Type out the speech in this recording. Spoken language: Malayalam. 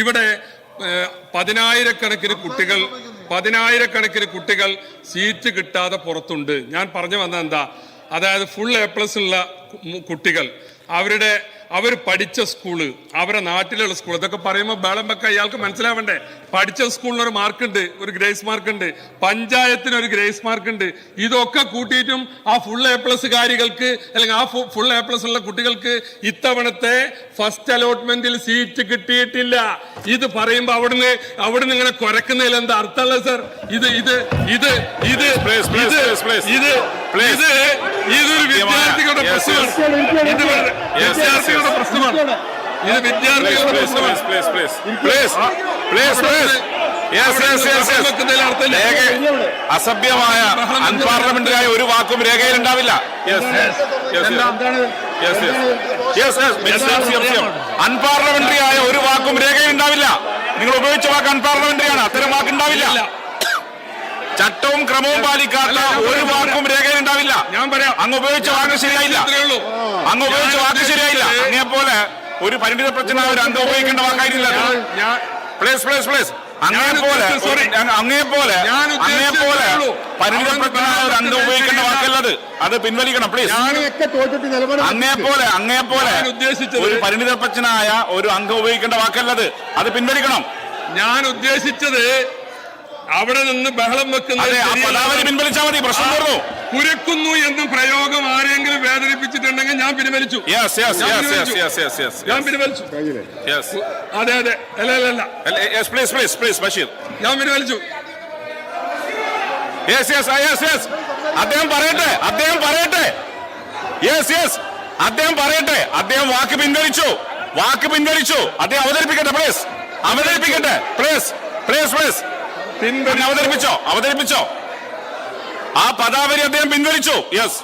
ഇവിടെ പതിനായിരക്കണക്കിന് കുട്ടികൾ സീറ്റ് കിട്ടാതെ പുറത്തുണ്ട്. ഞാൻ പറഞ്ഞു വന്നത് എന്താ, അതായത് ഫുൾ A+ ഉള്ള കുട്ടികൾ അവർ പഠിച്ച സ്കൂള്, അവരെ നാട്ടിലുള്ള സ്കൂൾ, ഇതൊക്കെ പറയുമ്പോൾ ബേളം വെക്കാൻ ഇയാൾക്ക് മനസ്സിലാവണ്ടേ. പഠിച്ച സ്കൂളിനൊരു മാർക്കുണ്ട്, ഒരു ഗ്രേസ് മാർക്കുണ്ട്, പഞ്ചായത്തിന് ഒരു ഗ്രേസ് മാർക്കുണ്ട്. ഇതൊക്കെ കൂട്ടിയിട്ടും ആ ഫുൾ A+ കാരികൾക്ക് അല്ലെങ്കിൽ ആ ഫുൾ A+ ഉള്ള കുട്ടികൾക്ക് ഇത്തവണത്തെ ഫസ്റ്റ് അലോട്ട്മെന്റിൽ സീറ്റ് കിട്ടിയിട്ടില്ല. ഇത് പറയുമ്പോ അവിടുന്ന് ഇങ്ങനെ കുരക്കുന്നതിൽ എന്താ അർത്ഥമല്ല സർ? ഇതൊരു വിദ്യാർത്ഥികളുടെ പ്രശ്നമാണ്. അസഭ്യമായ അൺപാർലമെന്ററിയായ ഒരു വാക്കും രേഖയിൽ ഉണ്ടാവില്ല. അൺപാർലമെന്ററിയായ ഒരു വാക്കും രേഖയിൽ ഉണ്ടാവില്ല. നിങ്ങൾ ഉപയോഗിച്ച വാക്ക് അൺപാർലമെന്ററിയാണ്. അത്തരം വാക്കുണ്ടാവില്ല. ചട്ടവും ക്രമവും പാലിക്കാത്ത ഒരു വാക്കും രേഖയിൽ ഉണ്ടാവില്ല. ഞാൻ പറയാം, അങ്ങ് ഉപയോഗിച്ച വാക്ക് ശരിയായില്ല. അങ്ങേപോലെ ഒരു പരിണിത പ്രശ്നം ഒരു അംഗം ഉപയോഗിക്കേണ്ട വാക്കായിരുന്നില്ല. അങ്ങേപോലെ പരിണിത പ്രശ്നം ഒരു അംഗം ഉപയോഗിക്കേണ്ട വാക്കല്ലത്. അത് പിൻവലിക്കണം പ്ലീസ്. അങ്ങേപോലെ ഒരു പരിണിത പ്രശ്നമായ ഒരു അംഗം ഉപയോഗിക്കേണ്ട വാക്കല്ലത്. അത് പിൻവലിക്കണം. ഞാൻ ഉദ്ദേശിച്ചത് അവിടെ നിന്ന് ബഹളം വെക്കുന്നത് പിൻവലിച്ചാൽ മതി. പ്രശ്നം തീർന്നു. കുരക്കുന്നു എന്ന പ്രയോഗം ആരെങ്കിലും വേദനിപ്പിച്ചിട്ടുണ്ടെങ്കിൽ ഞാൻ പിൻവലിച്ചു. ഞാൻ പിൻവലിച്ചു. അതെ അല്ല ഞാൻ പിൻവലിച്ചു. അദ്ദേഹം പറയട്ടെ. അദ്ദേഹം വാക്ക് പിൻവലിച്ചു. അദ്ദേഹം അവതരിപ്പിക്കട്ടെ. അവതരിപ്പിച്ചോ. ആ പദാവലി അദ്ദേഹം പിൻവലിച്ചു. യെസ്.